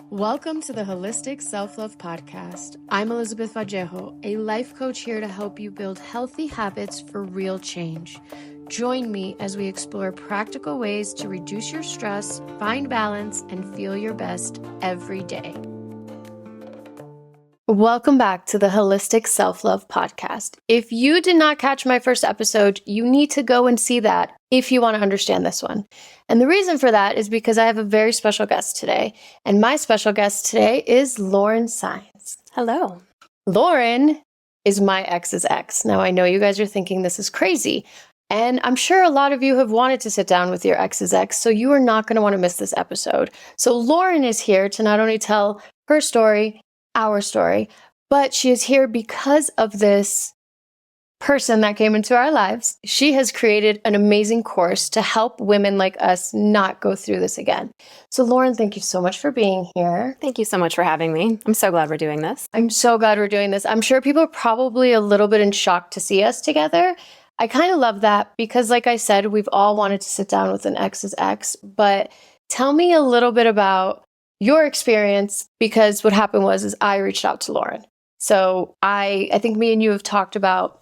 Welcome to the Holistic Self-Love Podcast. I'm Elizabeth Vallejo, a life coach here to help you build healthy habits for real change. Join me as we explore practical ways to reduce your stress, find balance, and feel your best every day. Welcome back to the Holistic Self-Love Podcast. If you did not catch my first episode, you need to go and see that if you want to understand this one. And the reason for that is because I have a very special guest today. And my special guest today is Lauren Saenz. Hello. Lauren is my ex's ex. Now, I know you guys are thinking this is crazy. And I'm sure a lot of you have wanted to sit down with your ex's ex, so you are not going to want to miss this episode. So Lauren is here to not only tell her story, our story, but she is here because of this person that came into our lives. She has created an amazing course to help women like us not go through this again. So Lauren, thank you so much for being here. Thank you so much for having me. I'm so glad we're doing this. I'm so glad we're doing this. I'm sure people are probably a little bit in shock to see us together. I kind of love that because, like I said, we've all wanted to sit down with an ex's ex, but tell me a little bit about your experience, because what happened was I reached out to Lauren. So I think me and you have talked about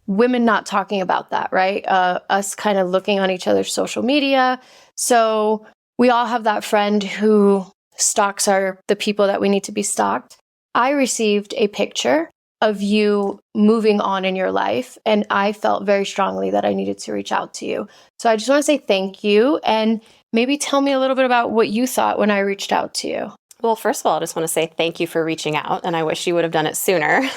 women not talking about that, right? Us kind of looking on each other's social media. So we all have that friend who stalks the people that we need to be stalked. I received a picture of you moving on in your life, and I felt very strongly that I needed to reach out to you. So I just want to say thank you, and maybe tell me a little bit about what you thought when I reached out to you. Well, first of all, I just want to say thank you for reaching out, and I wish you would have done it sooner.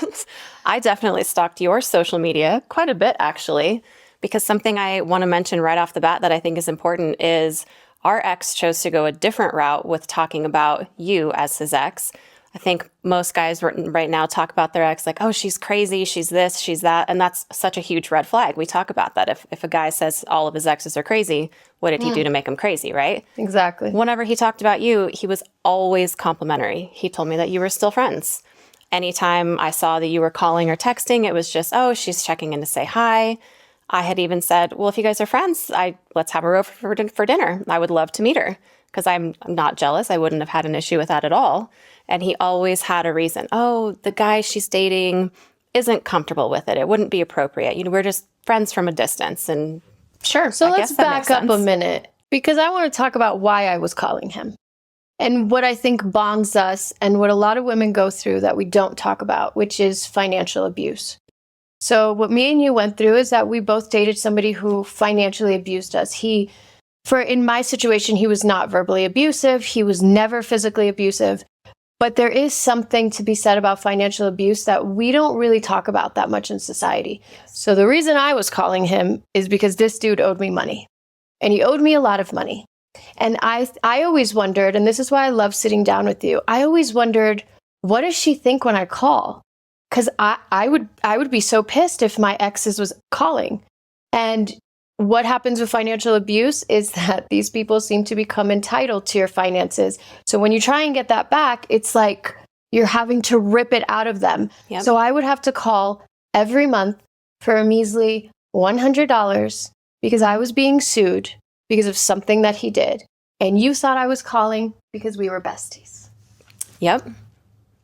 I definitely stalked your social media quite a bit, actually, because something I want to mention right off the bat that I think is important is our ex chose to go a different route with talking about you as his ex. I think most guys right now talk about their ex like, oh, she's crazy, she's this, she's that. And that's such a huge red flag. We talk about that. If a guy says all of his exes are crazy, what did he do to make him crazy, right? Exactly. Whenever he talked about you, he was always complimentary. He told me that you were still friends. Anytime I saw that you were calling or texting, it was just, oh, she's checking in to say hi. I had even said, well, if you guys are friends, let's have her over for dinner. I would love to meet her because I'm not jealous. I wouldn't have had an issue with that at all. And he always had a reason. Oh, the guy she's dating isn't comfortable with it. It wouldn't be appropriate. We're just friends from a distance. And sure. So let's back up a minute because I want to talk about why I was calling him and what I think bonds us and what a lot of women go through that we don't talk about, which is financial abuse. So what me and you went through is that we both dated somebody who financially abused us. In my situation, he was not verbally abusive. He was never physically abusive. But there is something to be said about financial abuse that we don't really talk about that much in society. So the reason I was calling him is because this dude owed me money. And he owed me a lot of money. And I always wondered, and this is why I love sitting down with you, I always wondered, what does she think when I call? Because I would be so pissed if my exes was calling. And what happens with financial abuse is that these people seem to become entitled to your finances. So when you try and get that back, it's like you're having to rip it out of them. Yep. So I would have to call every month for a measly $100 because I was being sued because of something that he did. And you thought I was calling because we were besties. Yep.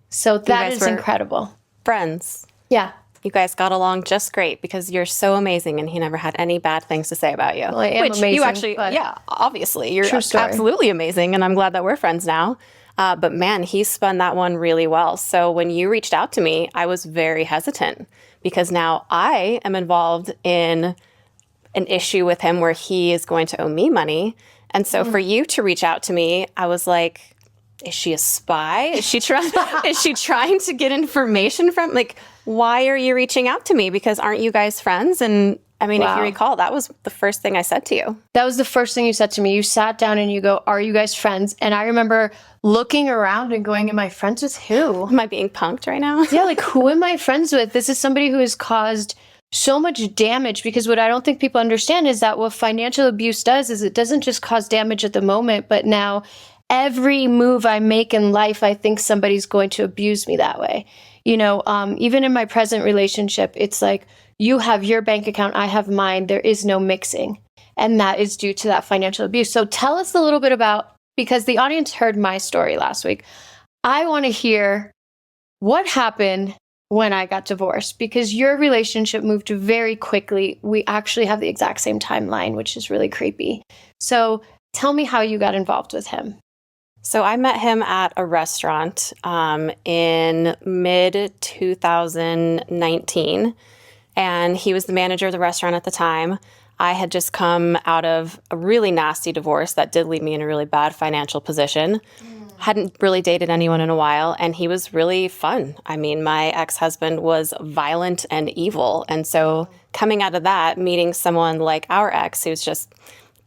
So that is incredible. Friends. Yeah. You guys got along just great because you're so amazing and he never had any bad things to say about you. Well, I am amazing. You actually, yeah, obviously. You're absolutely amazing and I'm glad that we're friends now. But man, he spun that one really well. So when you reached out to me, I was very hesitant because now I am involved in an issue with him where he is going to owe me money. And so for you to reach out to me, I was like, is she a spy? Is she trying to get information from, why are you reaching out to me? Because aren't you guys friends? And I mean, If you recall, that was the first thing I said to you. That was the first thing you said to me. You sat down and you go, are you guys friends? And I remember looking around and going, am I friends with who? Am I being punked right now? Yeah, who am I friends with? This is somebody who has caused so much damage, because what I don't think people understand is that what financial abuse does is it doesn't just cause damage at the moment, but now every move I make in life, I think somebody's going to abuse me that way. Even in my present relationship, it's like, you have your bank account, I have mine. There is no mixing. And that is due to that financial abuse. So tell us a little bit about because the audience heard my story last week. I want to hear what happened when I got divorced, because your relationship moved very quickly. We actually have the exact same timeline, which is really creepy. So tell me how you got involved with him. So I met him at a restaurant in mid-2019, and he was the manager of the restaurant at the time. I had just come out of a really nasty divorce that did leave me in a really bad financial position. Hadn't really dated anyone in a while, and he was really fun. I mean, my ex-husband was violent and evil, and so coming out of that, meeting someone like our ex who's just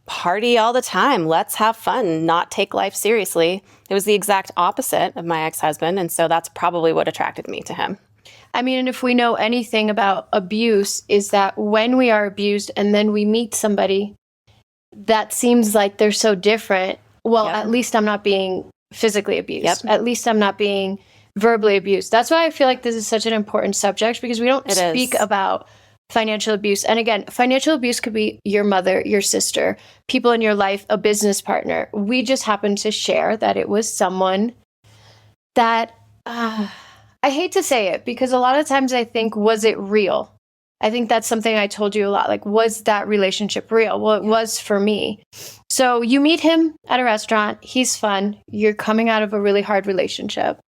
party all the time, let's have fun, not take life seriously. It was the exact opposite of my ex-husband, and so that's probably what attracted me to him. I mean, and if we know anything about abuse, is that when we are abused and then we meet somebody that seems like they're so different, well, at least I'm not being physically abused. At least I'm not being verbally abused. That's why I feel like this is such an important subject, because we don't speak about financial abuse. And again, financial abuse could be your mother, your sister, people in your life, a business partner. We just happened to share that it was someone that, I hate to say it, because a lot of times I think, was it real? I think that's something I told you a lot. Like, was that relationship real? Well, it was for me. So you meet him at a restaurant. He's fun. You're coming out of a really hard relationship.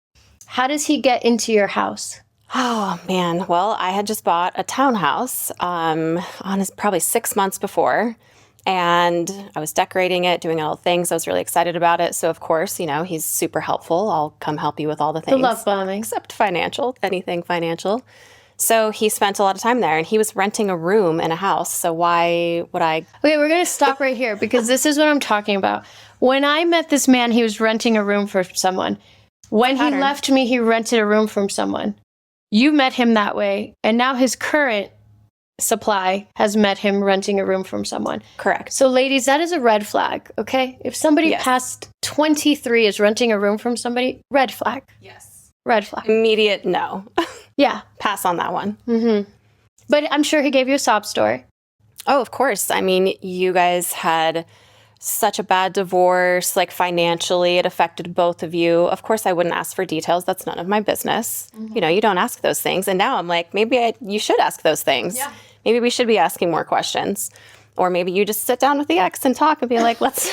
How does he get into your house? Oh, man. Well, I had just bought a townhouse probably 6 months before, and I was decorating it, doing all the things. I was really excited about it. So, of course, he's super helpful. I'll come help you with all the things. The love bombing. Except financial, anything financial. So he spent a lot of time there, and he was renting a room in a house. So why would I? Okay, we're going to stop right here, because this is what I'm talking about. When I met this man, he was renting a room for someone. When he left me, he rented a room from someone. You met him that way, and now his current supply has met him renting a room from someone. Correct. So ladies, that is a red flag, okay? If somebody past 23 is renting a room from somebody, red flag. Yes. Red flag. Immediate no. Yeah. Pass on that one. Mm-hmm. But I'm sure he gave you a sob story. Oh, of course. I mean, you guys had such a bad divorce, like financially, it affected both of you. Of course, I wouldn't ask for details. That's none of my business. Mm-hmm. You don't ask those things. And now I'm like, maybe you should ask those things. Yeah. Maybe we should be asking more questions. Or maybe you just sit down with the ex and talk and be like, let's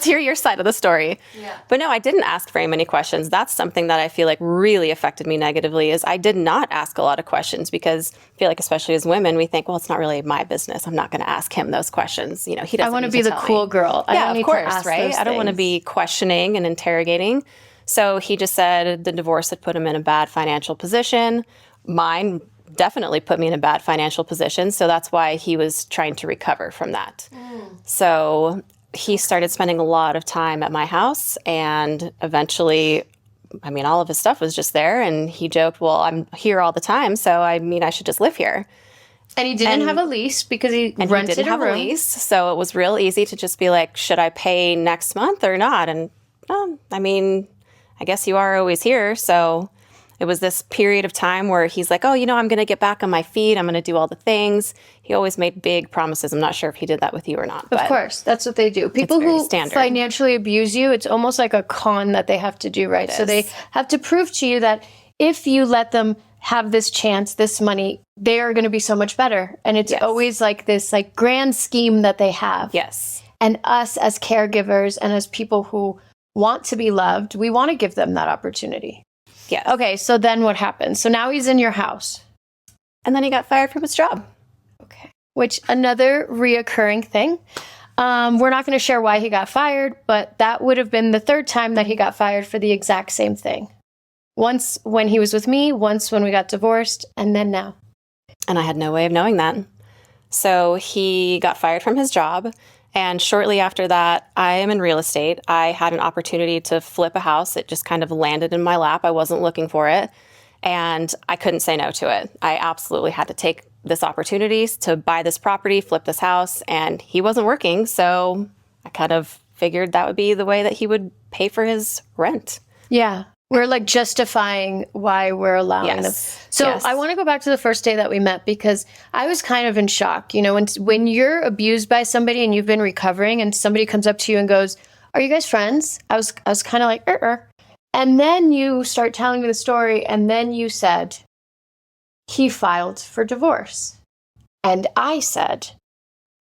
hear your side of the story. Yeah. But no, I didn't ask very many questions. That's something that I feel like really affected me negatively, is I did not ask a lot of questions, because I feel like, especially as women, we think, well, it's not really my business. I'm not going to ask him those questions. He doesn't. I want to be the cool girl. Yeah, of course, right? I don't want to be questioning and interrogating. So he just said the divorce had put him in a bad financial position. Mine definitely put me in a bad financial position. So that's why he was trying to recover from that. So he started spending a lot of time at my house, and eventually, all of his stuff was just there. And he joked, well, I'm here all the time, so I should just live here. And he didn't have a lease, because he rented a room. So it was real easy to just be like, should I pay next month or not? And I guess you are always here. So it was this period of time where he's like, I'm going to get back on my feet. I'm going to do all the things. He always made big promises. I'm not sure if he did that with you or not. Of course. That's what they do. People who financially abuse you, it's almost like a con that they have to do, right? So they have to prove to you that if you let them have this chance, this money, they are going to be so much better. And it's always like this grand scheme that they have. Yes. And us as caregivers and as people who want to be loved, we want to give them that opportunity. Yeah. Okay, so then what happened? So now he's in your house. And then he got fired from his job. Okay. Which, another reoccurring thing. We're not going to share why he got fired, but that would have been the third time that he got fired for the exact same thing. Once when he was with me, once when we got divorced, and then now. And I had no way of knowing that. So he got fired from his job. And shortly after that, I am in real estate. I had an opportunity to flip a house. It just kind of landed in my lap. I wasn't looking for it. And I couldn't say no to it. I absolutely had to take this opportunity to buy this property, flip this house. And he wasn't working. So I kind of figured that would be the way that he would pay for his rent. Yeah. We're like justifying why we're allowing them. So I want to go back to the first day that we met, because I was kind of in shock. When you're abused by somebody and you've been recovering and somebody comes up to you and goes, are you guys friends? I was kind of like, And then you start telling me the story, and then you said, he filed for divorce. And I said,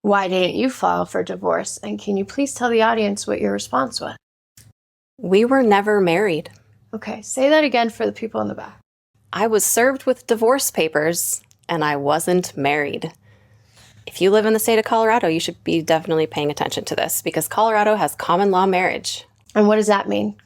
why didn't you file for divorce? And can you please tell the audience what your response was? We were never married. Okay, say that again for the people in the back. I was served with divorce papers, and I wasn't married. If you live in the state of Colorado, you should be definitely paying attention to this, because Colorado has common law marriage. And what does that mean?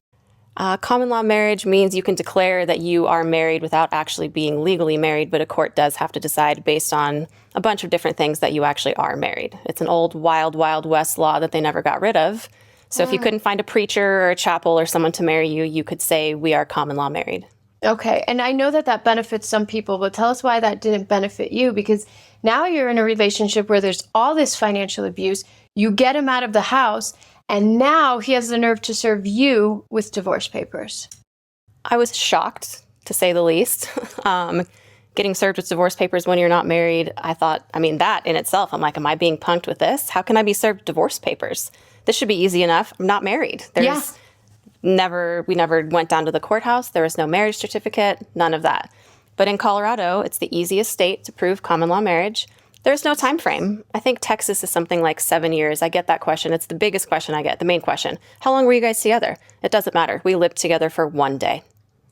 Common law marriage means you can declare that you are married without actually being legally married, but a court does have to decide based on a bunch of different things that you actually are married. It's an old, wild, wild west law that they never got rid of. So if you couldn't find a preacher or a chapel or someone to marry you, you could say we are common law married. Okay. And I know that that benefits some people, but tell us why that didn't benefit you, because now you're in a relationship where there's all this financial abuse. You get him out of the house, and now he has the nerve to serve you with divorce papers. I was shocked, to say the least. Getting served with divorce papers when you're not married, I thought, that in itself, I'm like, am I being punked with this? How can I be served divorce papers? This should be easy enough. I'm not married. We never went down to the courthouse. There was no marriage certificate, none of that. But in Colorado, it's the easiest state to prove common law marriage. There's no time frame. I think Texas is something like 7 years. I get that question. It's the biggest question I get, the main question. How long were you guys together? It doesn't matter. We lived together for 1 day.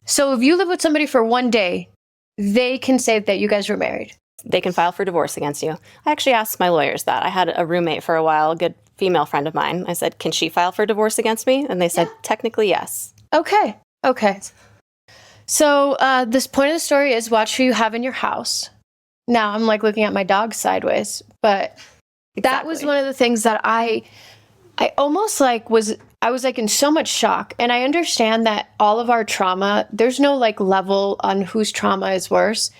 So if you live with somebody for 1 day, they can say that you guys were married. They can file for divorce against you. I actually asked my lawyers that. I had a roommate for a while, a good female friend of mine. I said, can she file for divorce against me? And they said, technically, yes. Okay. So this point of the story is watch who you have in your house. Now I'm like looking at my dog sideways, but that was one of the things that I almost like I was like in so much shock. And I understand that all of our trauma, there's no like level on whose trauma is worse.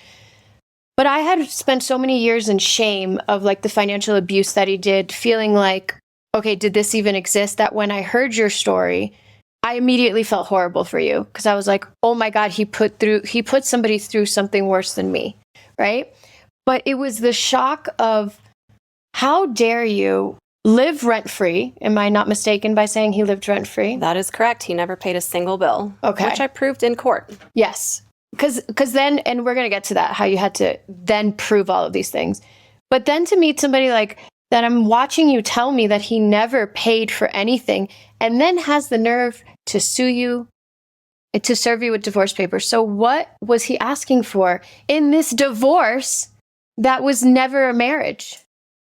But I had spent so many years in shame of like the financial abuse that he did, feeling like, okay, did this even exist? That when I heard your story, I immediately felt horrible for you, because I was like, oh my God, he put somebody through something worse than me, right? But it was the shock of, how dare you live rent-free? Am I not mistaken by saying he lived rent-free? That is correct. He never paid a single bill, which I proved in court. Yes. Because then, and we're going to get to that, how you had to then prove all of these things. But then to meet somebody like that, I'm watching you tell me that he never paid for anything, and then has the nerve to sue you, to serve you with divorce papers. So what was he asking for in this divorce that was never a marriage?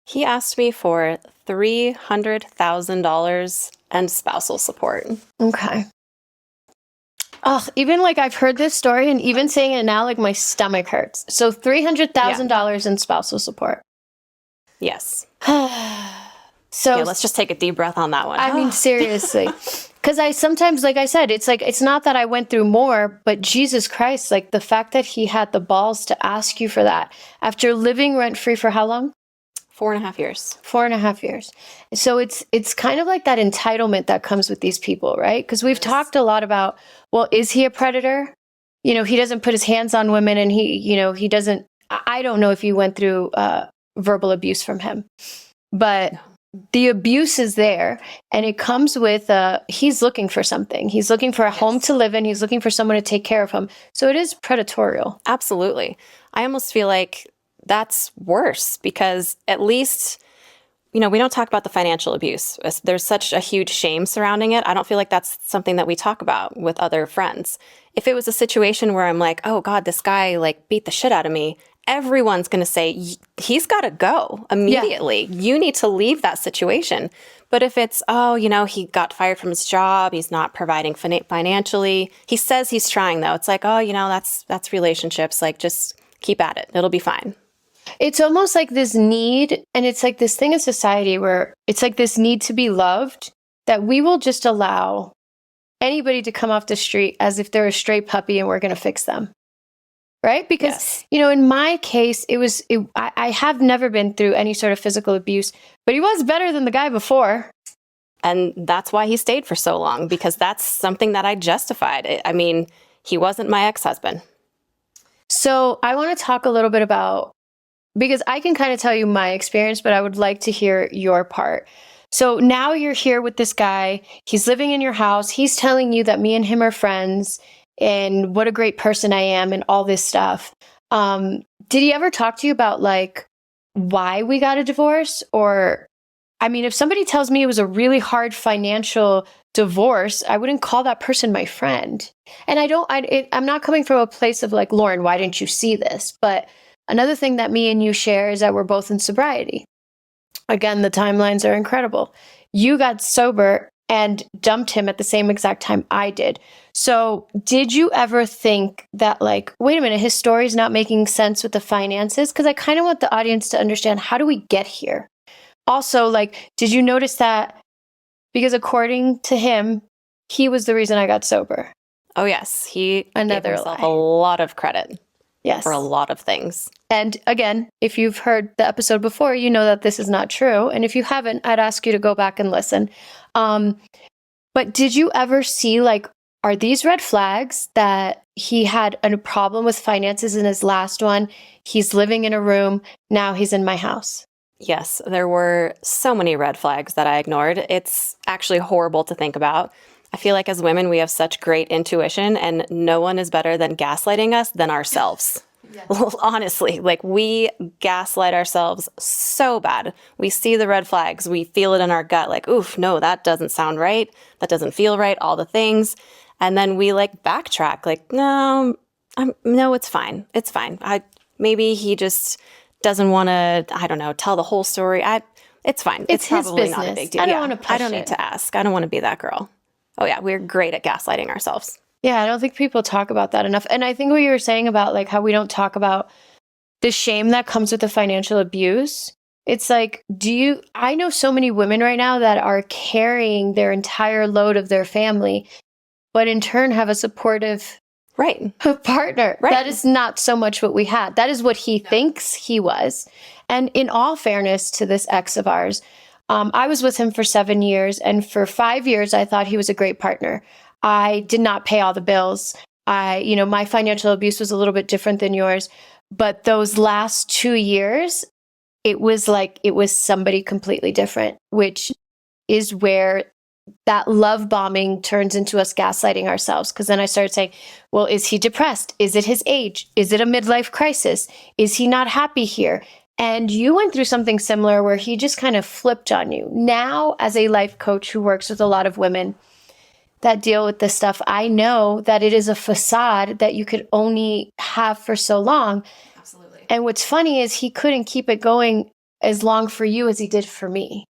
He asked me for $300,000 and spousal support. Okay. Oh, even like I've heard this story, and even saying it now, like my stomach hurts. So $300,000 in spousal support. Yes. So let's just take a deep breath on that one. I mean, seriously. Because I sometimes, like I said, it's not that I went through more, but Jesus Christ, like the fact that he had the balls to ask you for that after living rent-free for how long? 4.5 years. 4.5 years. So it's kind of like that entitlement that comes with these people, right? Because we've talked a lot about, well, is he a predator? He doesn't put his hands on women, and he doesn't, I don't know if you went through verbal abuse from him, but the abuse is there, and it comes with, he's looking for something. He's looking for a home to live in. He's looking for someone to take care of him. So it is predatorial. Absolutely. I almost feel like that's worse, because at least, we don't talk about the financial abuse. There's such a huge shame surrounding it. I don't feel like that's something that we talk about with other friends. If it was a situation where I'm like, oh God, this guy like beat the shit out of me, everyone's going to say, he's got to go immediately. Yeah. You need to leave that situation. But if it's, he got fired from his job, he's not providing financially. He says he's trying though. It's like, that's relationships. Like, just keep at it. It'll be fine. It's almost like this need, and it's like this thing in society where it's like this need to be loved, that we will just allow anybody to come off the street as if they're a stray puppy and we're going to fix them. Right? Because, in my case, I have never been through any sort of physical abuse, but he was better than the guy before. And that's why he stayed for so long, because that's something that I justified. I mean, he wasn't my ex-husband. So I want to talk a little bit about, because I can kind of tell you my experience, but I would like to hear your part. So now you're here with this guy. He's living in your house. He's telling you that me and him are friends and what a great person I am and all this stuff. Did he ever talk to you about like why we got a divorce? Or, I mean, if somebody tells me it was a really hard financial divorce, I wouldn't call that person my friend. And I'm not coming from a place of like, Lauren, why didn't you see this? But another thing that me and you share is that we're both in sobriety. Again, the timelines are incredible. You got sober and dumped him at the same exact time I did. So did you ever think that like, wait a minute, his story's not making sense with the finances? Because I kind of want the audience to understand, how do we get here? Also, like, did you notice that? Because according to him, he was the reason I got sober. Oh, yes. He gave himself lie. A lot of credit. Yes. For a lot of things. And again, if you've heard the episode before, you know that this is not true. And if you haven't, I'd ask you to go back and listen. But did you ever see, like, are these red flags that he had a problem with finances in his last one? He's living in a room. Now he's in my house. Yes, there were so many red flags that I ignored. It's actually horrible to think about. I feel like as women, we have such great intuition, and no one is better than gaslighting us than ourselves. Yes. Honestly, like we gaslight ourselves so bad. We see the red flags. We feel it in our gut. Like, oof, no, that doesn't sound right. That doesn't feel right. All the things. And then we like backtrack. Like, no, it's fine. It's fine. Maybe he just doesn't want to, I don't know, tell the whole story. It's fine. It's probably his business. Not a big deal. I don't want to push I don't need to ask. I don't want to be that girl. Oh yeah, we're great at gaslighting ourselves. Yeah, I don't think people talk about that enough. And I think what you were saying about like how we don't talk about the shame that comes with the financial abuse. It's like, I know so many women right now that are carrying their entire load of their family, but in turn have a supportive partner. Right. That is not so much what we had. That is what he thinks he was. And in all fairness to this ex of ours, I was with him for 7 years, and for 5 years, I thought he was a great partner. I did not pay all the bills. My financial abuse was a little bit different than yours, but those last 2 years, it was somebody completely different, which is where that love bombing turns into us gaslighting ourselves. Because then I started saying, well, is he depressed? Is it his age? Is it a midlife crisis? Is he not happy here? And you went through something similar where he just kind of flipped on you. Now, as a life coach who works with a lot of women that deal with this stuff, I know that it is a facade that you could only have for so long. Absolutely. And what's funny is he couldn't keep it going as long for you as he did for me.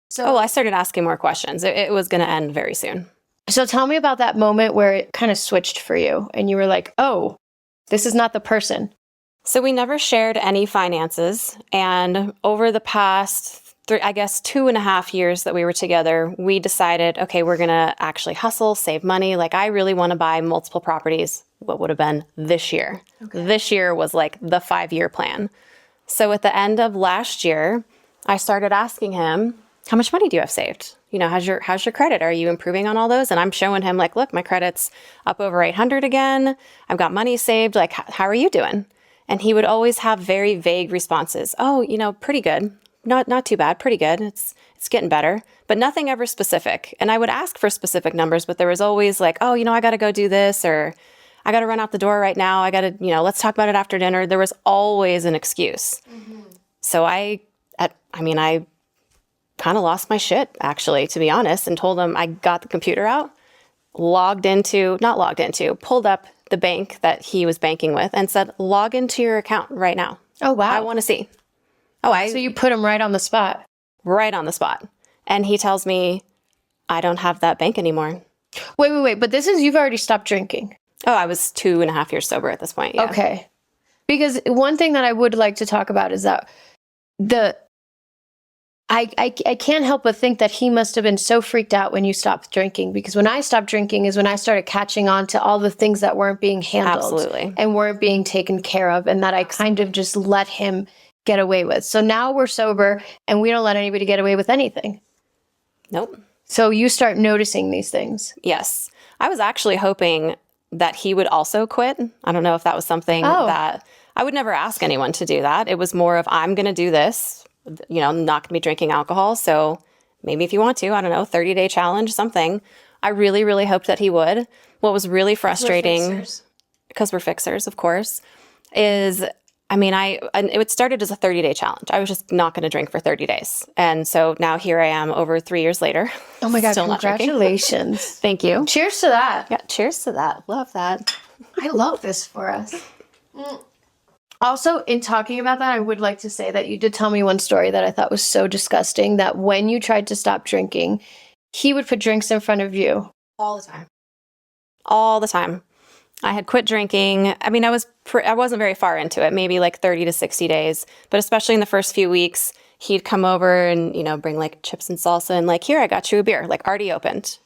So I started asking more questions. It was going to end very soon. So tell me about that moment where it kind of switched for you and you were like, oh, this is not the person. So we never shared any finances. And over the past, 2.5 years that we were together, we decided, okay, we're going to actually hustle, save money. Like, I really want to buy multiple properties. What would have been this year? Okay. This year was like the 5-year plan. So at the end of last year, I started asking him, how much money do you have saved? How's your credit? Are you improving on all those? And I'm showing him like, look, my credit's up over 800 again. I've got money saved. Like, how are you doing? And he would always have very vague responses. Oh, pretty good. Not too bad. Pretty good. It's getting better, but nothing ever specific. And I would ask for specific numbers, but there was always like, oh, I got to go do this, or I got to run out the door right now. I got to, let's talk about it after dinner. There was always an excuse. Mm-hmm. So I kind of lost my shit, actually, to be honest, and told him I got the computer out, pulled up the bank that he was banking with and said, log into your account right now. Oh, wow. I want to see. So you put him right on the spot. Right on the spot. And he tells me, I don't have that bank anymore. Wait. But you've already stopped drinking. Oh, I was 2.5 years sober at this point. Yeah. Okay. Because one thing that I would like to talk about is that I can't help but think that he must have been so freaked out when you stopped drinking, because when I stopped drinking is when I started catching on to all the things that weren't being handled. Absolutely. And weren't being taken care of, and that I kind of just let him get away with. So now we're sober and we don't let anybody get away with anything. Nope. So you start noticing these things. Yes. I was actually hoping that he would also quit. I don't know if that was something that I would never ask anyone to do that. It was more of, I'm going to do this. I'm not going to be drinking alcohol. So maybe if you want to, I don't know, 30-day challenge, something. I really, really hoped that he would. What was really frustrating, because we're fixers, of course, is, it started as a 30-day challenge. I was just not going to drink for 30 days. And so now here I am over 3 years later. Oh my God, congratulations. Thank you. Cheers to that. Yeah, cheers to that. Love that. I love this for us. Also, in talking about that, I would like to say that you did tell me one story that I thought was so disgusting, that when you tried to stop drinking, he would put drinks in front of you. All the time. All the time. I had quit drinking. I wasn't very far into it, maybe like 30 to 60 days. But especially in the first few weeks, he'd come over and, bring like chips and salsa and like, here, I got you a beer, like already opened.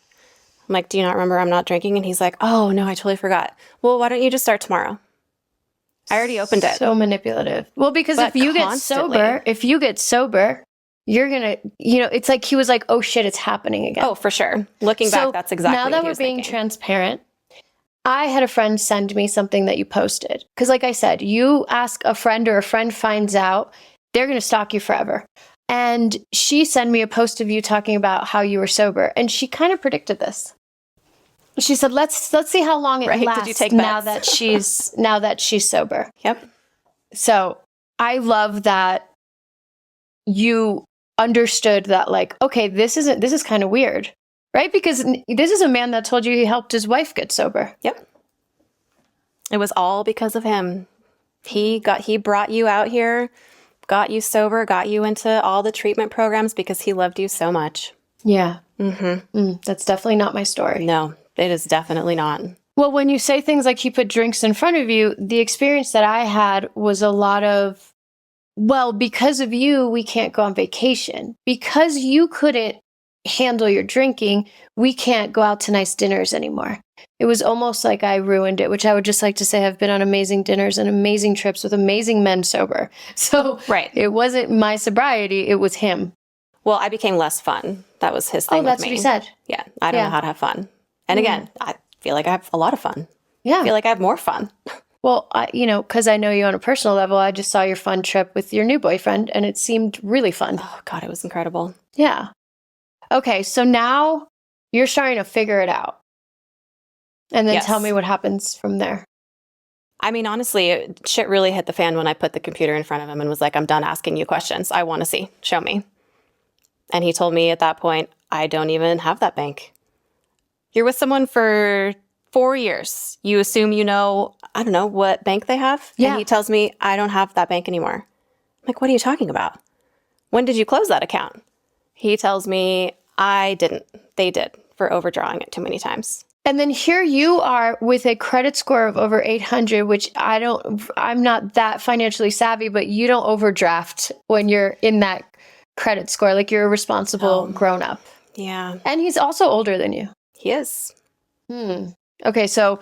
I'm like, do you not remember I'm not drinking? And he's like, oh, no, I totally forgot. Well, why don't you just start tomorrow? I already opened it. So manipulative. Well, because if you get sober, you're going to, it's like he was like, oh shit, it's happening again. Oh, for sure. Looking back, that's exactly what he was Now that we're being transparent, I had a friend send me something that you posted. Because like I said, you ask a friend or a friend finds out, they're going to stalk you forever. And she sent me a post of you talking about how you were sober. And she kind of predicted this. She said, let's see how long it lasts. Did you take bets? now that she's sober. Yep. So I love that you understood that, like, okay, this is kind of weird, right? Because this is a man that told you he helped his wife get sober. Yep. It was all because of him. He brought you out here, got you sober, got you into all the treatment programs because he loved you so much. Yeah. Mm-hmm. That's definitely not my story. No, it is definitely not. Well, when you say things like he put drinks in front of you, the experience that I had was a lot of, well, because of you, we can't go on vacation. Because you couldn't handle your drinking, we can't go out to nice dinners anymore. It was almost like I ruined it, which I would just like to say I've been on amazing dinners and amazing trips with amazing men sober. So It wasn't my sobriety, it was him. Well, I became less fun. That was his thing with me. Oh, that's what he said. Yeah, I don't know how to have fun. And again, I feel like I have a lot of fun. Yeah. I feel like I have more fun. Well, because I know you on a personal level, I just saw your fun trip with your new boyfriend, and it seemed really fun. Oh, God, it was incredible. Yeah. Okay, so now you're starting to figure it out. And then tell me what happens from there. I mean, honestly, shit really hit the fan when I put the computer in front of him and was like, I'm done asking you questions. I want to see. Show me. And he told me at that point, I don't even have that bank. You're with someone for 4 years. You assume you know, I don't know, what bank they have? Yeah. And he tells me, I don't have that bank anymore. I'm like, what are you talking about? When did you close that account? He tells me, I didn't. They did, for overdrawing it too many times. And then here you are with a credit score of over 800, which I'm not that financially savvy, but you don't overdraft when you're in that credit score. Like, you're a responsible grown up. Yeah. And he's also older than you. He is. Okay, so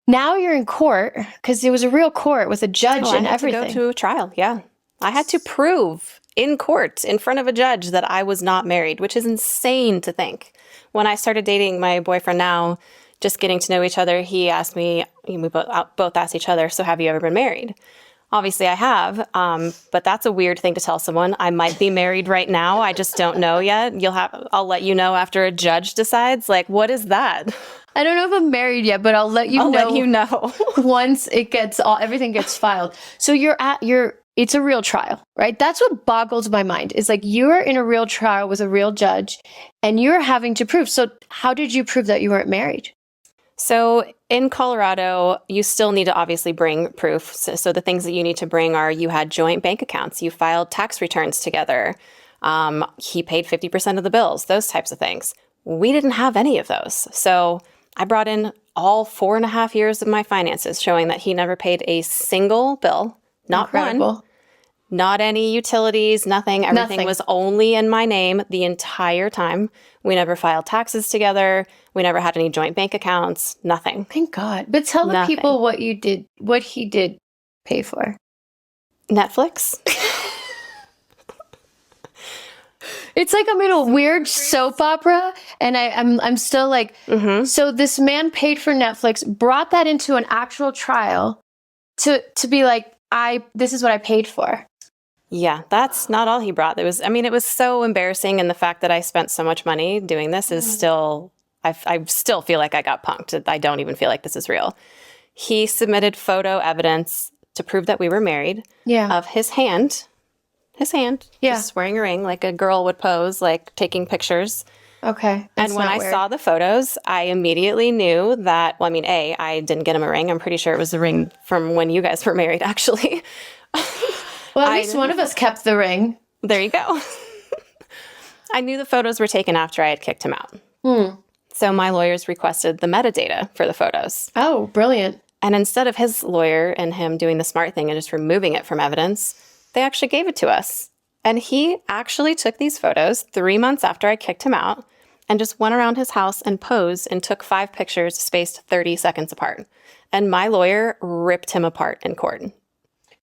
now you're in court, because it was a real court with a judge and everything. I had to go to a trial, yeah. I had to prove in court, in front of a judge, that I was not married, which is insane to think. When I started dating my boyfriend now, just getting to know each other, he asked me, we both asked each other, so have you ever been married? Obviously I have, but that's a weird thing to tell someone. I might be married right now. I just don't know yet. I'll let you know after a judge decides. Like, what is that? I don't know if I'm married yet, but I'll let you know once everything gets filed. So it's a real trial, right? That's what boggles my mind, is like, you're in a real trial with a real judge and you're having to prove. So how did you prove that you weren't married? So in Colorado, you still need to obviously bring proof. So the things that you need to bring are, you had joint bank accounts, you filed tax returns together, he paid 50% of the bills, those types of things. We didn't have any of those. So I brought in all 4.5 years of my finances showing that he never paid a single bill, not one, not any utilities, nothing. Everything was only in my name the entire time. We never filed taxes together. We never had any joint bank accounts, nothing. Thank God. But tell the people what he did pay for. Netflix. It's like I'm in a weird soap opera, and I'm still like, So this man paid for Netflix, brought that into an actual trial to be like, this is what I paid for. Yeah, that's not all he brought. It was so embarrassing. And the fact that I spent so much money doing this is still, I still feel like I got punked. I don't even feel like this is real. He submitted photo evidence to prove that we were married of his hand, just wearing a ring like a girl would pose, like taking pictures. Okay. And when I saw the photos, I immediately knew that, I didn't get him a ring. I'm pretty sure it was the ring from when you guys were married, actually. Well, at least one of us kept the ring. There you go. I knew the photos were taken after I had kicked him out. So my lawyers requested the metadata for the photos. Oh, brilliant. And instead of his lawyer and him doing the smart thing and just removing it from evidence, they actually gave it to us. And he actually took these photos 3 months after I kicked him out and just went around his house and posed and took 5 pictures spaced 30 seconds apart. And my lawyer ripped him apart in court.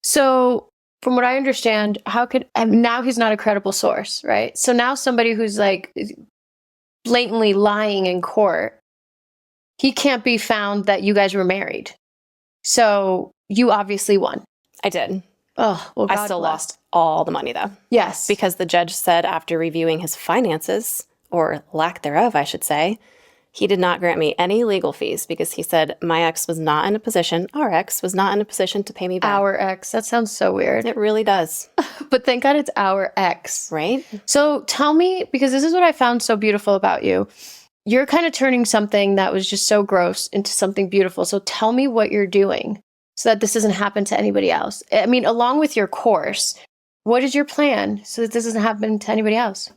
So from what I understand, now he's not a credible source, right? So now somebody who's like blatantly lying in court, he can't be found that you guys were married. So you obviously won. I did. Oh, well, God I still bless. lost all the money though. Yes. Because the judge said after reviewing his finances, or lack thereof, I should say, he did not grant me any legal fees because he said our ex was not in a position to pay me back. Our ex. That sounds so weird. It really does. But thank God it's our ex. Right? So tell me, because this is what I found so beautiful about you. You're kind of turning something that was just so gross into something beautiful. So tell me what you're doing so that this doesn't happen to anybody else. I mean, along with your course, what is your plan so that this doesn't happen to anybody else?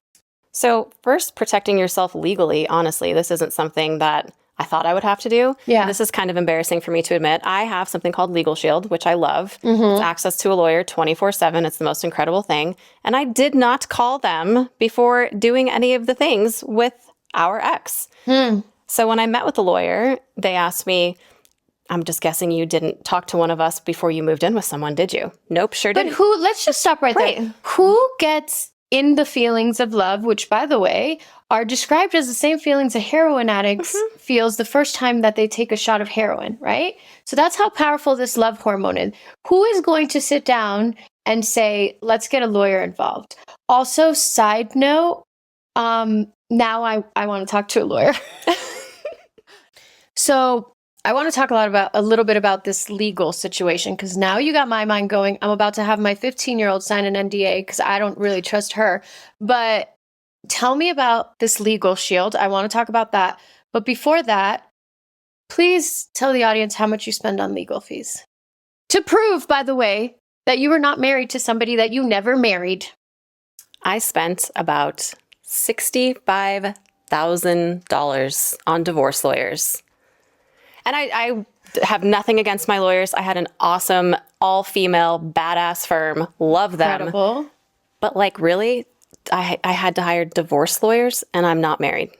So first, protecting yourself legally, honestly, this isn't something that I thought I would have to do. Yeah. This is kind of embarrassing for me to admit. I have something called Legal Shield, which I love. It's access to a lawyer 24/7. It's the most incredible thing. And I did not call them before doing any of the things with our ex. So when I met with the lawyer, they asked me, I'm just guessing you didn't talk to one of us before you moved in with someone, did you? Nope, sure didn't. But let's just stop right there. Who gets in the feelings of love, which, by the way, are described as the same feelings a heroin addict feels the first time that they take a shot of heroin, right? So that's how powerful this love hormone is. Who is going to sit down and say, let's get a lawyer involved? Also, side note, now I want to talk to a lawyer. So I want to talk a little bit about this legal situation, because now you got my mind going. I'm about to have my 15-year-old sign an NDA because I don't really trust her. But tell me about this legal shield. I want to talk about that. But before that, please tell the audience how much you spend on legal fees. To prove, by the way, that you were not married to somebody that you never married. I spent about $65,000 on divorce lawyers. And I have nothing against my lawyers. I had an awesome, all-female, badass firm. Love them. Incredible. But really, I had to hire divorce lawyers, and I'm not married.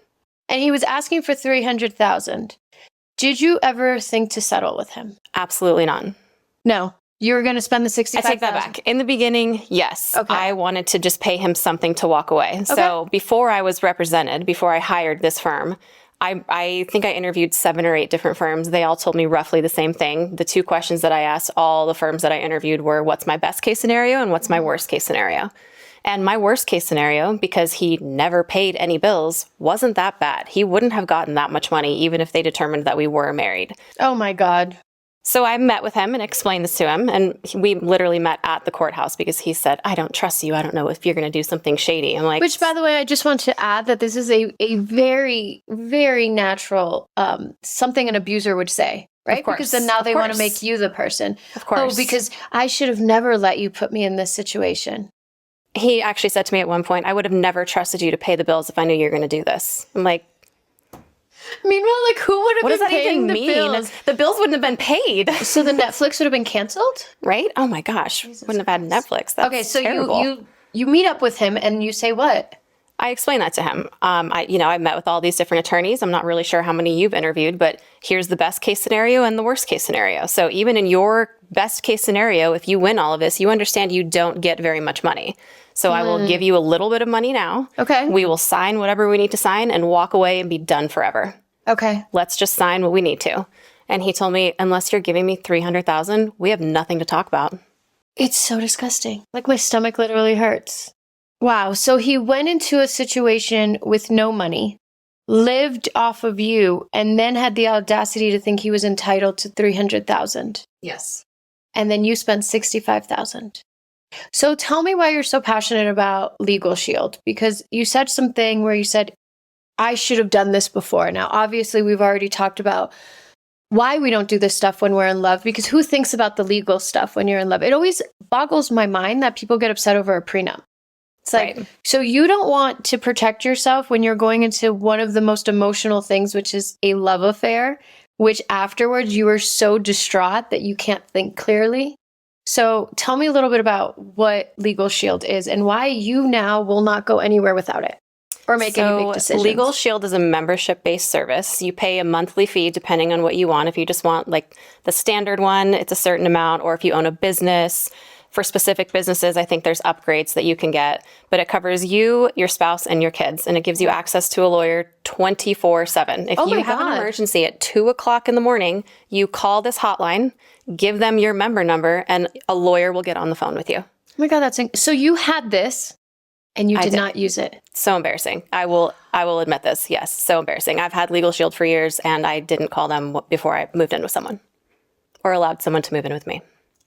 And he was asking for $300,000. Did you ever think to settle with him? Absolutely not. No. You were going to spend the $65,000? I take that back. In the beginning, yes. Okay. I wanted to just pay him something to walk away. Okay. So before I was represented, before I hired this firm, I think I interviewed 7 or 8 different firms. They all told me roughly the same thing. The 2 questions that I asked all the firms that I interviewed were, what's my best case scenario and what's my worst case scenario? And my worst case scenario, because he never paid any bills, wasn't that bad. He wouldn't have gotten that much money, even if they determined that we were married. Oh my God. So I met with him and explained this to him. And we literally met at the courthouse because he said, I don't trust you. I don't know if you're going to do something shady. I'm like, which, by the way, I just want to add that this is a very, very natural, something an abuser would say, right? Of course. Because then now they want to make you the person. Of course. Oh, because I should have never let you put me in this situation. He actually said to me at one point, I would have never trusted you to pay the bills if I knew you were going to do this. I'm like, meanwhile, who would have been paying the mean? bills? The bills wouldn't have been paid. So the Netflix would have been canceled? Right? Oh my gosh. Jesus wouldn't have had Netflix. That's okay, so terrible. you meet up with him and you say what? I explained that to him. I met with all these different attorneys. I'm not really sure how many you've interviewed, but here's the best case scenario and the worst case scenario. So even in your best case scenario, if you win all of this, you understand you don't get very much money. So I will give you a little bit of money now. Okay. We will sign whatever we need to sign and walk away and be done forever. Okay. Let's just sign what we need to. And he told me, unless you're giving me $300,000, we have nothing to talk about. It's so disgusting. Like my stomach literally hurts. Wow. So he went into a situation with no money, lived off of you, and then had the audacity to think he was entitled to $300,000. Yes. And then you spent $65,000. So tell me why you're so passionate about Legal Shield, because you said something where you said, I should have done this before. Now, obviously, we've already talked about why we don't do this stuff when we're in love, because who thinks about the legal stuff when you're in love? It always boggles my mind that people get upset over a prenup. It's like, right. So you don't want to protect yourself when you're going into one of the most emotional things, which is a love affair, which afterwards you are so distraught that you can't think clearly. So tell me a little bit about what Legal Shield is and why you now will not go anywhere without it or make any big decisions. Legal Shield is a membership-based service. You pay a monthly fee depending on what you want. If you just want like the standard one, it's a certain amount, or if you own a business. For specific businesses, I think there's upgrades that you can get, but it covers you, your spouse, and your kids, and it gives you access to a lawyer 24/7. If you have an emergency at 2:00 in the morning, you call this hotline, give them your member number, and a lawyer will get on the phone with you. Oh my God, so you had this, and you did not use it. So embarrassing. I will admit this. Yes, so embarrassing. I've had Legal Shield for years, and I didn't call them before I moved in with someone, or allowed someone to move in with me.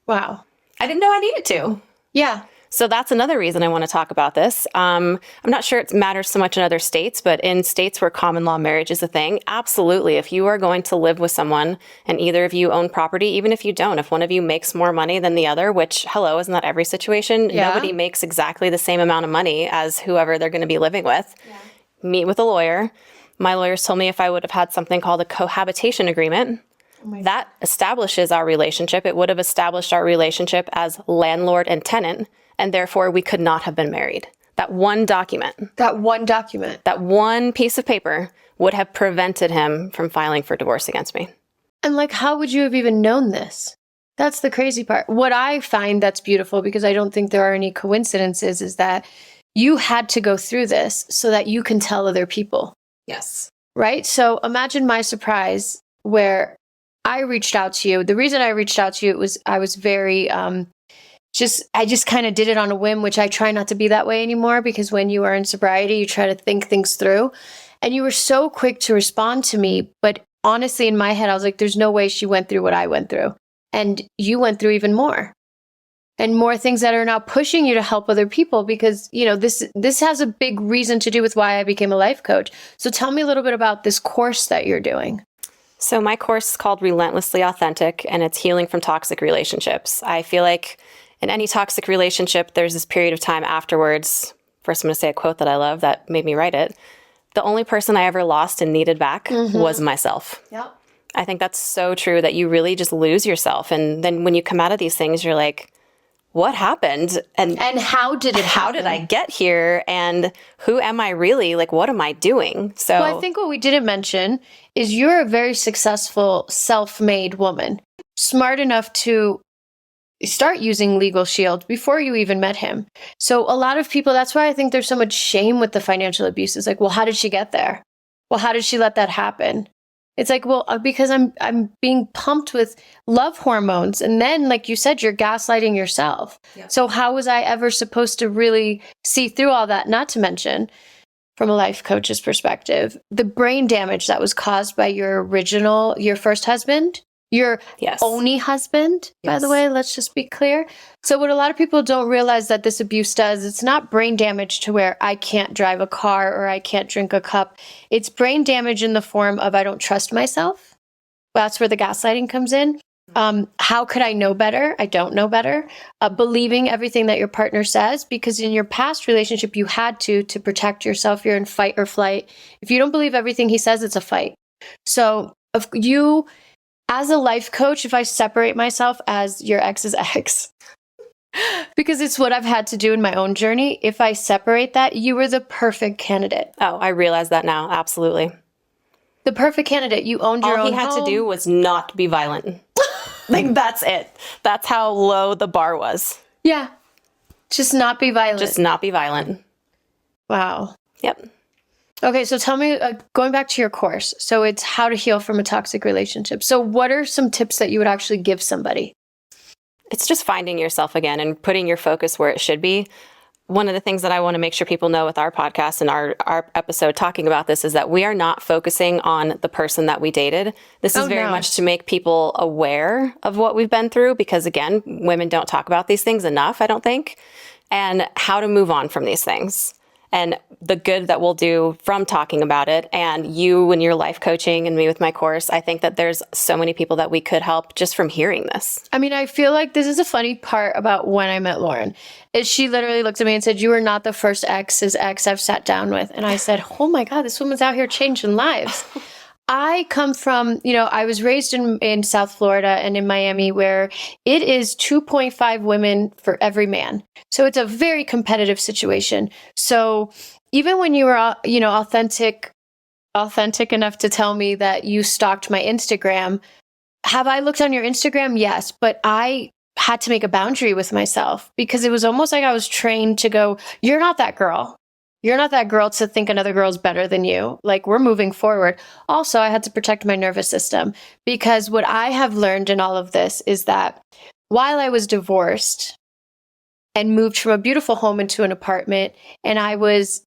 Wow. I didn't know I needed to. Yeah. So that's another reason I want to talk about this. I'm not sure it matters so much in other states, but in states where common law marriage is a thing, absolutely. If you are going to live with someone and either of you own property, even if you don't, if one of you makes more money than the other, which, hello, isn't that every situation? Yeah. Nobody makes exactly the same amount of money as whoever they're going to be living with. Yeah. Meet with a lawyer. My lawyers told me if I would have had something called a cohabitation agreement, that establishes our relationship. It would have established our relationship as landlord and tenant, and therefore we could not have been married. That one document. That one piece of paper would have prevented him from filing for divorce against me. And like, how would you have even known this? That's the crazy part. What I find that's beautiful, because I don't think there are any coincidences, is that you had to go through this so that you can tell other people. Yes. Right? So imagine my surprise where I reached out to you. The reason I reached out to you was I was very, I just kind of did it on a whim, which I try not to be that way anymore, because when you are in sobriety, you try to think things through. And you were so quick to respond to me. But honestly, in my head, I was like, there's no way she went through what I went through. And you went through even more. And more things that are now pushing you to help other people, because, you know, this has a big reason to do with why I became a life coach. So tell me a little bit about this course that you're doing. So my course is called Relentlessly Authentic, and it's healing from toxic relationships. I feel like in any toxic relationship, there's this period of time afterwards. First, I'm going to say a quote that I love that made me write it. The only person I ever lost and needed back was myself. Yep. I think that's so true, that you really just lose yourself. And then when you come out of these things, you're like, what happened? And how did it happen? How did I get here? And who am I really? Like, what am I doing? So I think what we didn't mention is you're a very successful, self-made woman, smart enough to start using Legal Shield before you even met him. So a lot of people, that's why I think there's so much shame with the financial abuse. It's like, well, how did she get there? Well, how did she let that happen? It's like, well, because I'm being pumped with love hormones. And then, like you said, you're gaslighting yourself. Yeah. So how was I ever supposed to really see through all that? Not to mention, from a life coach's perspective, the brain damage that was caused by your first husband, your only husband, by the way, let's just be clear. So what a lot of people don't realize that this abuse does, it's not brain damage to where I can't drive a car or I can't drink a cup. It's brain damage in the form of I don't trust myself. That's where the gaslighting comes in. How could I know better? I don't know better. Believing everything that your partner says, because in your past relationship, you had to protect yourself. You're in fight or flight. If you don't believe everything he says, it's a fight. So if you, as a life coach, if I separate myself as your ex's ex, because it's what I've had to do in my own journey, if I separate that, you were the perfect candidate. Oh, I realize that now. Absolutely. The perfect candidate. You owned your own home. All he had to do was not be violent. Like, that's it. That's how low the bar was. Yeah. Just not be violent. Just not be violent. Wow. Yep. Okay, so tell me, going back to your course, so it's how to heal from a toxic relationship. So what are some tips that you would actually give somebody? it's just finding yourself again and putting your focus where it should be. One of the things that I want to make sure people know with our podcast and our episode talking about this is that we are not focusing on the person that we dated. This is very much to make people aware of what we've been through, because again, women don't talk about these things enough, I don't think, and how to move on from these things. And the good that we'll do from talking about it, and you and your life coaching and me with my course, I think that there's so many people that we could help just from hearing this. I mean, I feel like this is a funny part about when I met Lauren, is she literally looked at me and said, "You are not the first ex's ex I've sat down with." And I said, "Oh my God, this woman's out here changing lives." I come from, I was raised in South Florida and in Miami, where it is 2.5 women for every man. So it's a very competitive situation. So even when you were, authentic enough to tell me that you stalked my Instagram, have I looked on your Instagram? Yes, but I had to make a boundary with myself, because it was almost like I was trained to go, "You're not that girl. You're not that girl to think another girl's better than you. Like, we're moving forward." Also, I had to protect my nervous system, because what I have learned in all of this is that while I was divorced and moved from a beautiful home into an apartment, and I was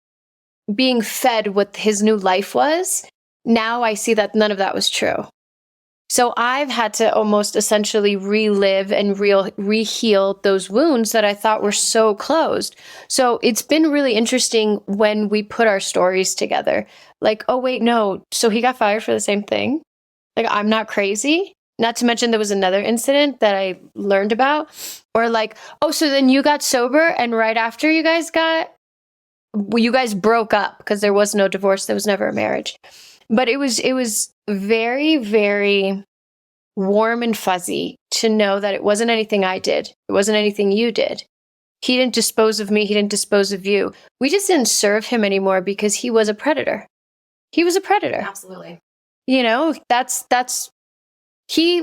being fed what his new life was, now I see that none of that was true. So I've had to almost essentially relive and re-heal those wounds that I thought were so closed. So it's been really interesting when we put our stories together. Like, oh, wait, no. So he got fired for the same thing? Like, I'm not crazy? Not to mention there was another incident that I learned about. Or like, oh, so then you got sober, and right after you guys broke up, because there was no divorce. There was never a marriage. But it was very, very warm and fuzzy to know that it wasn't anything I did. It wasn't anything you did. He didn't dispose of me. He didn't dispose of you. We just didn't serve him anymore because he was a predator. He was a predator. Absolutely.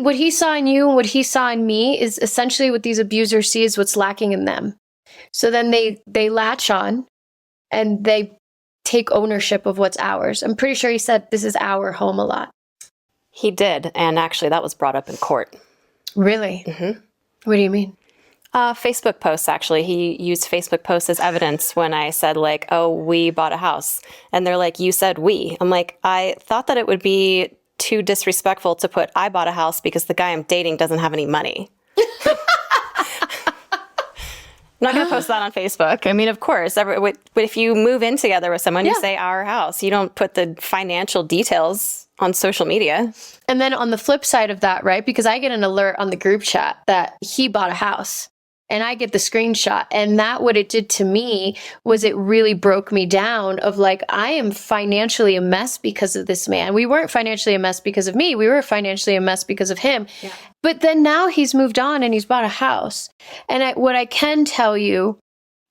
What he saw in you and what he saw in me is essentially what these abusers see is what's lacking in them. So then they latch on and they take ownership of what's ours. I'm pretty sure he said this is our home a lot. He did. And actually that was brought up in court. Really? Mm-hmm. What do you mean? Facebook posts, actually. He used Facebook posts as evidence when I said, like, oh, we bought a house. And they're like, you said we. I'm like, I thought that it would be too disrespectful to put I bought a house because the guy I'm dating doesn't have any money. I'm not going to post that on Facebook. I mean, of course, but if you move in together with someone, you say our house. You don't put the financial details on social media. And then on the flip side of that, right? Because I get an alert on the group chat that he bought a house. And I get the screenshot. And that, what it did to me was it really broke me down of like, I am financially a mess because of this man. We weren't financially a mess because of me. We were financially a mess because of him. Yeah. But then now he's moved on and he's bought a house. And what I can tell you,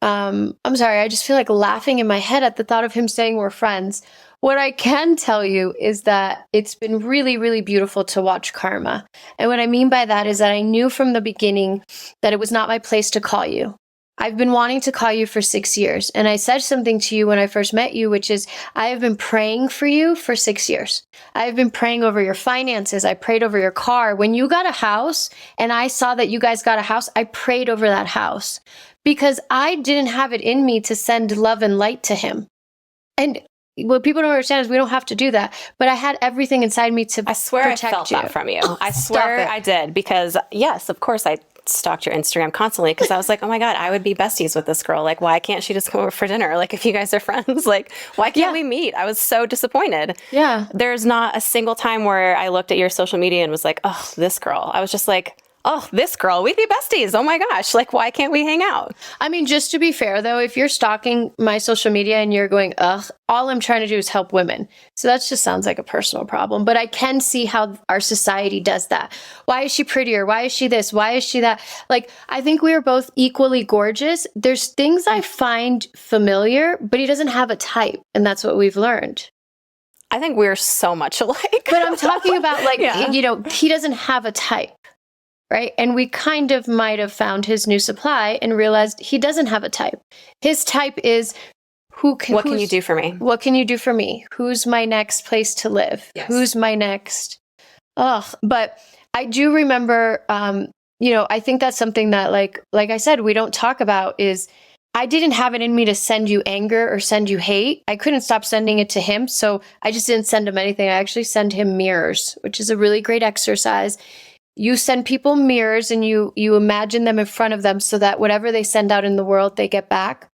I'm sorry, I just feel like laughing in my head at the thought of him saying we're friends. What I can tell you is that it's been really, really beautiful to watch karma. And what I mean by that is that I knew from the beginning that it was not my place to call you. I've been wanting to call you for 6 years. And I said something to you when I first met you, which is I have been praying for you for 6 years. I've been praying over your finances. I prayed over your car. When you got a house and I saw that you guys got a house, I prayed over that house because I didn't have it in me to send love and light to him. And what people don't understand is we don't have to do that. But I had everything inside me to protect you. I swear I felt that from you. I swear I did. Because, yes, of course, I stalked your Instagram constantly because I was like, oh my God, I would be besties with this girl. Like, why can't she just come over for dinner? Like, if you guys are friends, like, why can't we meet? I was so disappointed. Yeah. There's not a single time where I looked at your social media and was like, oh, this girl. I was just like, oh, this girl, we'd be besties. Oh my gosh. Like, why can't we hang out? I mean, just to be fair though, if you're stalking my social media and you're going, ugh, all I'm trying to do is help women. So that just sounds like a personal problem. But I can see how our society does that. Why is she prettier? Why is she this? Why is she that? Like, I think we are both equally gorgeous. There's things I find familiar, but he doesn't have a type. And that's what we've learned. I think we're so much alike. But I'm talking about like, he doesn't have a type. Right. And we kind of might have found his new supply and realized he doesn't have a type. His type is what can you do for me? What can you do for me? Who's my next place to live? Yes. Who's my next? But I do remember I think that's something that like I said, we don't talk about is I didn't have it in me to send you anger or send you hate. I couldn't stop sending it to him. So I just didn't send him anything. I actually send him mirrors, which is a really great exercise. You send people mirrors and you imagine them in front of them so that whatever they send out in the world, they get back.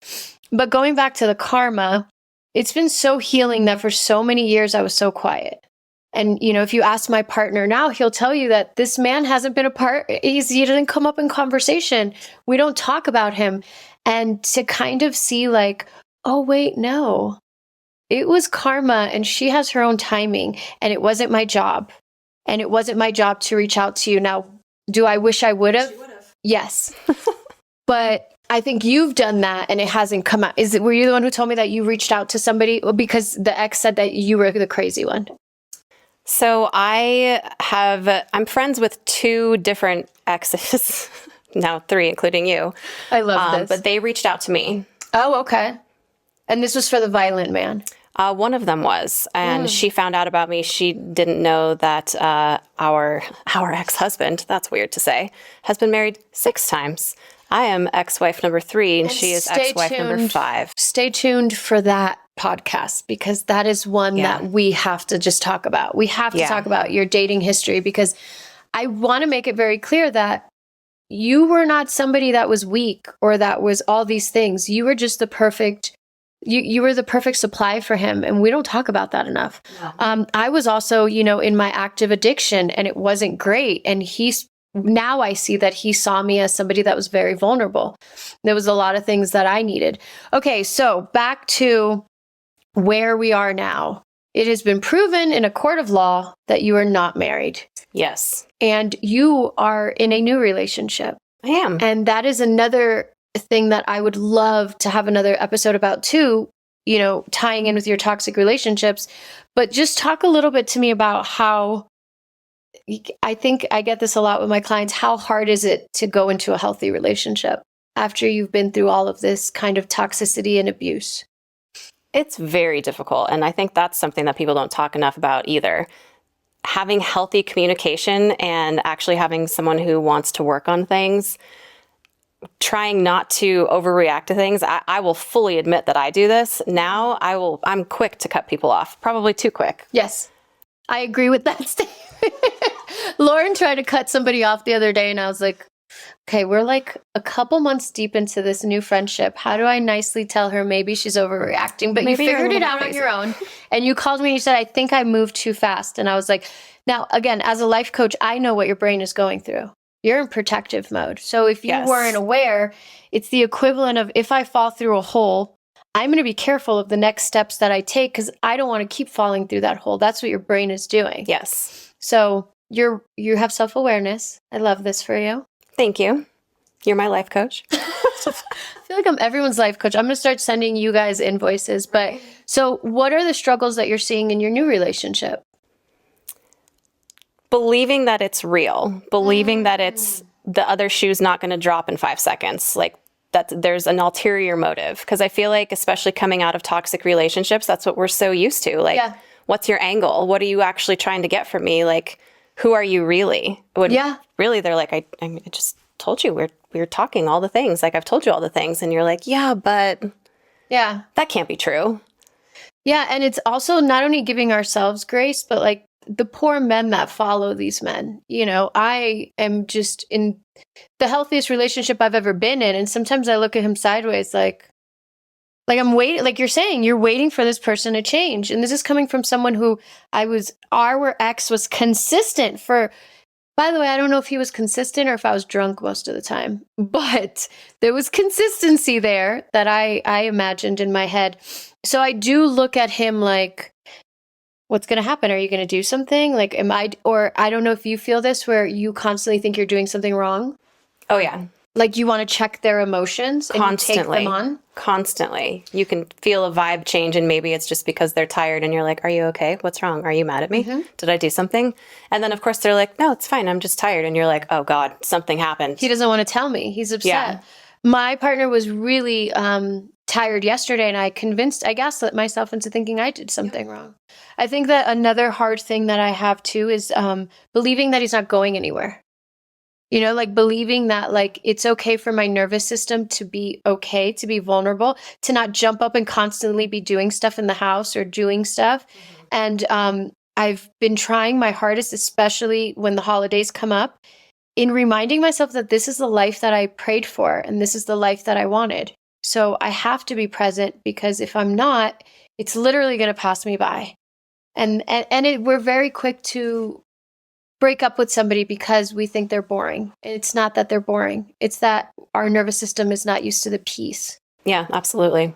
But going back to the karma, it's been so healing that for so many years I was so quiet. And, if you ask my partner now, he'll tell you that this man hasn't been a part. He doesn't come up in conversation. We don't talk about him. And to kind of see like, oh, wait, no, it was karma and she has her own timing and it wasn't my job. And it wasn't my job to reach out to you. Now, do I wish I would have? Yes. But I think you've done that and it hasn't come out. Were you the one who told me that you reached out to somebody? Because the ex said that you were the crazy one. So I'm friends with 2 different exes, now 3, including you. I love this. But they reached out to me. Oh, okay. And this was for the violent man. One of them was, and she found out about me. She didn't know that our ex-husband, that's weird to say, has been married 6 times. I am ex-wife number 3, and she is ex-wife number 5. Stay tuned for that podcast, because that is one that we have to just talk about. We have to talk about your dating history, because I want to make it very clear that you were not somebody that was weak or that was all these things. You were just the perfect, you were the perfect supply for him. And we don't talk about that enough. No. I was also, in my active addiction, and it wasn't great. And now I see that he saw me as somebody that was very vulnerable. There was a lot of things that I needed. Okay, so back to where we are now. It has been proven in a court of law that you are not married. Yes. And you are in a new relationship. I am. And that is another thing that I would love to have another episode about too, tying in with your toxic relationships. But just talk a little bit to me about how, I think I get this a lot with my clients, how hard is it to go into a healthy relationship after you've been through all of this kind of toxicity and abuse? It's very difficult. And I think that's something that people don't talk enough about either. Having healthy communication and actually having someone who wants to work on things, trying not to overreact to things. I will fully admit that I do this. Now I'm quick to cut people off, probably too quick. Yes, I agree with that statement. Lauren tried to cut somebody off the other day and I was like, okay, we're like a couple months deep into this new friendship. How do I nicely tell her maybe she's overreacting? But maybe you figured it out on your own. And you called me and you said, I think I moved too fast. And I was like, now, again, as a life coach, I know what your brain is going through. You're in protective mode. So if you weren't aware, it's the equivalent of if I fall through a hole, I'm going to be careful of the next steps that I take because I don't want to keep falling through that hole. That's what your brain is doing. Yes. So you have self-awareness. I love this for you. Thank you. You're my life coach. I feel like I'm everyone's life coach. I'm going to start sending you guys invoices. But so what are the struggles that you're seeing in your new relationship? Believing that it's real. Believing that it's the other shoe's not going to drop in 5 seconds. Like that there's an ulterior motive. Because I feel like, especially coming out of toxic relationships, that's what we're so used to. Like, what's your angle? What are you actually trying to get from me? Like, who are you really? Really, they're like, I just told you we're talking all the things. Like, I've told you all the things. And you're like, yeah, but that can't be true. Yeah. And it's also not only giving ourselves grace, but like the poor men that follow these men. I am just in the healthiest relationship I've ever been in. And sometimes I look at him sideways like I'm waiting, like you're saying, you're waiting for this person to change. And this is coming from someone who our ex was consistent for, by the way, I don't know if he was consistent or if I was drunk most of the time, but there was consistency there that I imagined in my head. So I do look at him like, what's going to happen? Are you going to do something? Like, or I don't know if you feel this where you constantly think you're doing something wrong. Oh, yeah. Like you want to check their emotions and constantly. You take them on? Constantly. You can feel a vibe change and maybe it's just because they're tired and you're like, are you okay? What's wrong? Are you mad at me? Mm-hmm. Did I do something? And then of course they're like, no, it's fine. I'm just tired. And you're like, oh God, something happened. He doesn't want to tell me. He's upset. Yeah. My partner was really tired yesterday and I gaslit myself into thinking I did something wrong. I think that another hard thing that I have too is believing that he's not going anywhere. like believing that like it's okay for my nervous system to be okay, to be vulnerable, to not jump up and constantly be doing stuff in the house or doing stuff. And I've been trying my hardest, especially when the holidays come up, in reminding myself that this is the life that I prayed for and this is the life that I wanted. So I have to be present, because if I'm not, it's literally going to pass me by. And we're very quick to break up with somebody because we think they're boring. It's not that they're boring. It's that our nervous system is not used to the peace. Yeah, absolutely.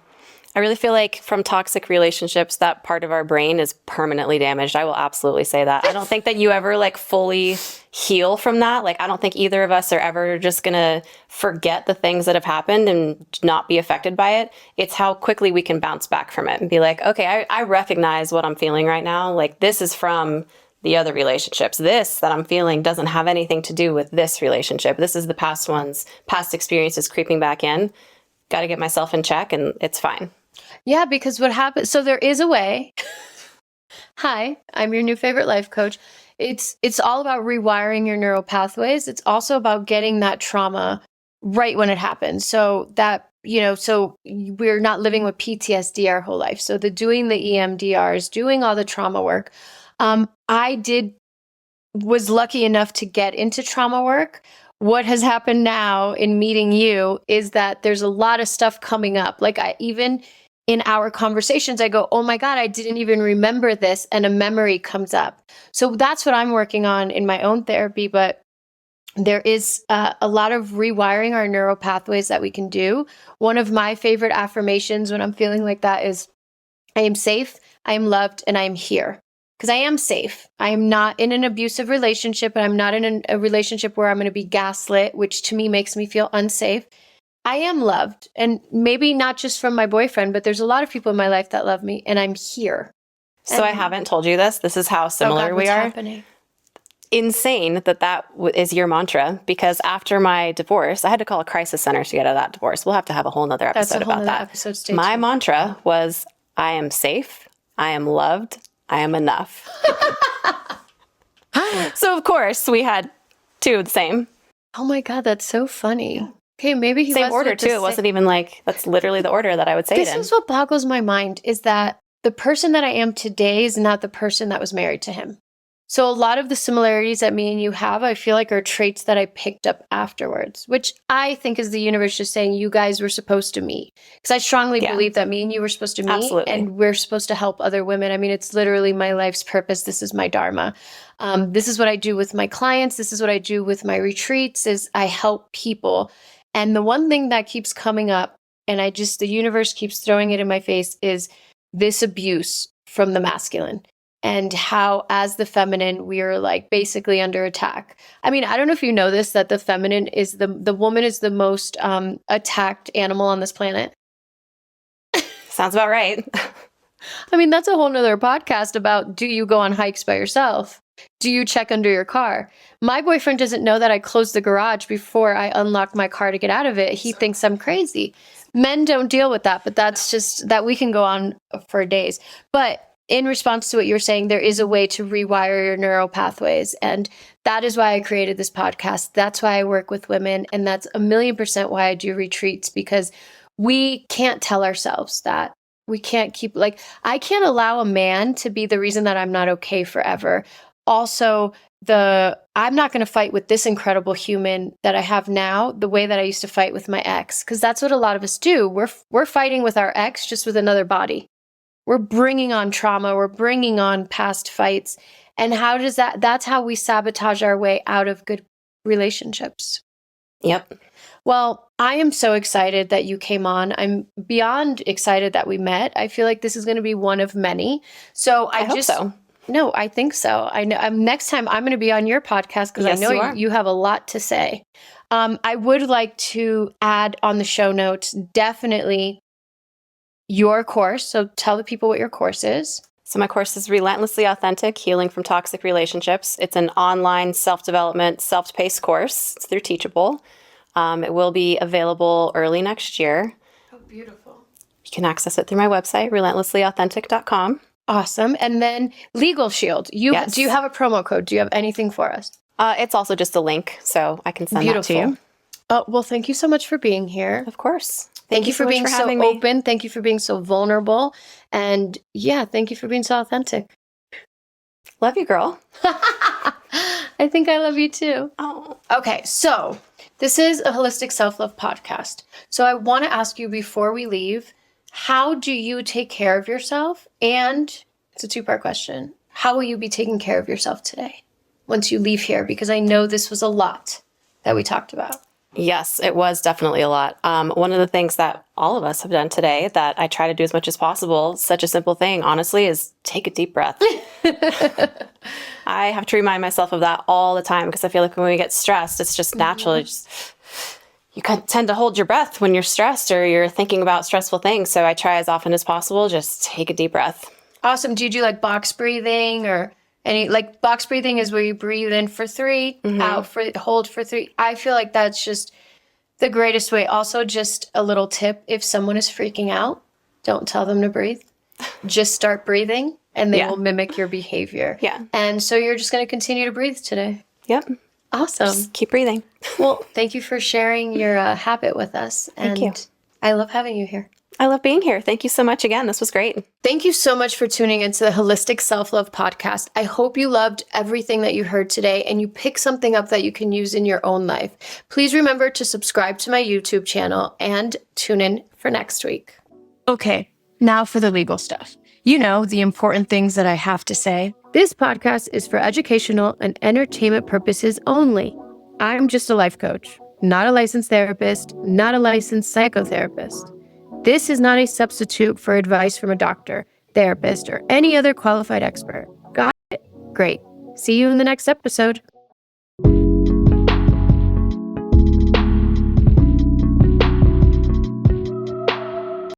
I really feel like from toxic relationships, that part of our brain is permanently damaged. I will absolutely say that. I don't think that you ever like fully heal from that. Like, I don't think either of us are ever just going to forget the things that have happened and not be affected by it. It's how quickly we can bounce back from it and be like, okay, I recognize what I'm feeling right now. Like, this is from the other relationships. This that I'm feeling doesn't have anything to do with this relationship. This is the past experiences creeping back in. Got to get myself in check, and it's fine. Yeah, because what happens, so there is a way. Hi, I'm your new favorite life coach. It's all about rewiring your neural pathways. It's also about getting that trauma right when it happens. So that, so we're not living with PTSD our whole life. So doing the EMDRs, doing all the trauma work. Was lucky enough to get into trauma work. What has happened now in meeting you is that there's a lot of stuff coming up. Like even in our conversations, I go, oh my God, I didn't even remember this. And a memory comes up. So that's what I'm working on in my own therapy. But there is a lot of rewiring our neural pathways that we can do. One of my favorite affirmations when I'm feeling like that is, I am safe, I am loved, and I am here. Because I am safe. I am not in an abusive relationship, and I'm not in a relationship where I'm going to be gaslit, which to me makes me feel unsafe. I am loved, and maybe not just from my boyfriend, but there's a lot of people in my life that love me, and I'm here. So I haven't told you this. This is how similar we are. Happening? Insane that is your mantra, because after my divorce, I had to call a crisis center to get out of that divorce. We'll have to have a whole nother episode about that. My mantra was, I am safe, I am loved, I am enough. So of course we had two of the same. Oh my God, that's so funny. Okay, maybe he same order too. It wasn't even like, that's literally the order that I would say it in. This is what boggles my mind, is that the person that I am today is not the person that was married to him. So a lot of the similarities that me and you have, I feel like, are traits that I picked up afterwards, which I think is the universe just saying you guys were supposed to meet. Because I strongly believe that me and you were supposed to meet. Absolutely. And we're supposed to help other women. I mean, it's literally my life's purpose. This is my dharma. This is what I do with my clients. This is what I do with my retreats, is I help people. And the one thing that keeps coming up, and the universe keeps throwing it in my face, is this abuse from the masculine. And how, as the feminine, we are like basically under attack. I mean, I don't know if you know this, that the feminine is the woman is the most attacked animal on this planet. Sounds about right. I mean, that's a whole nother podcast about, do you go on hikes by yourself? Do you check under your car? My boyfriend doesn't know that I closed the garage before I unlocked my car to get out of it. He thinks I'm crazy. Men don't deal with that, but that's just that we can go on for days. But in response to what you're saying, there is a way to rewire your neural pathways. And that is why I created this podcast. That's why I work with women. And that's 1,000,000% why I do retreats, because we can't tell ourselves that. We can't keep, like, I can't allow a man to be the reason that I'm not okay forever. Also, I'm not going to fight with this incredible human that I have now the way that I used to fight with my ex, because that's what a lot of us do. We're fighting with our ex, just with another body. We're bringing on trauma. We're bringing on past fights. And that's how we sabotage our way out of good relationships. Yep. Well, I am so excited that you came on. I'm beyond excited that we met. I feel like this is going to be one of many. So I hope so. No, I think so. I know. Next time I'm going to be on your podcast, because I know you have a lot to say. I would like to add on the show notes, definitely, your course. So tell the people what your course is. So my course is Relentlessly Authentic, Healing from Toxic Relationships. It's an online self-development, self-paced course. It's through Teachable. It will be available early next year. Oh, beautiful. You can access it through my website, relentlesslyauthentic.com. Awesome. And then Legal Shield. Do you have a promo code? Do you have anything for us? It's also just a link, so I can send that to you. Well, thank you so much for being here. Of course. Thank you for being so open. Thank you for being so vulnerable. And yeah, thank you for being so authentic. Love you, girl. I think I love you too. Oh. Okay, so this is a holistic self-love podcast. So I want to ask you before we leave, how do you take care of yourself? And it's a two-part question. How will you be taking care of yourself today once you leave here? Because I know this was a lot that we talked about. Yes, it was definitely a lot. One of the things that all of us have done today that I try to do as much as possible, such a simple thing, honestly, is take a deep breath. I have to remind myself of that all the time because I feel like when we get stressed, it's just natural. You tend to hold your breath when you're stressed or you're thinking about stressful things. So I try as often as possible, just take a deep breath. Awesome. Do you do like box breathing or any, like box breathing is where you breathe in for 3, out for, hold for 3. I feel like that's just the greatest way. Also, just a little tip. If someone is freaking out, don't tell them to breathe. Just start breathing and they will mimic your behavior. Yeah. And so you're just going to continue to breathe today. Yep. Awesome. Just keep breathing. Well, thank you for sharing your habit with us. Thank you. I love having you here. I love being here. Thank you so much again. This was great. Thank you so much for tuning into the Holistic Self-Love Podcast. I hope you loved everything that you heard today and you pick something up that you can use in your own life. Please remember to subscribe to my YouTube channel and tune in for next week. Okay, now for the legal stuff. You know, the important things that I have to say. This podcast is for educational and entertainment purposes only. I'm just a life coach, not a licensed therapist, not a licensed psychotherapist. This is not a substitute for advice from a doctor, therapist, or any other qualified expert. Got it? Great. See you in the next episode.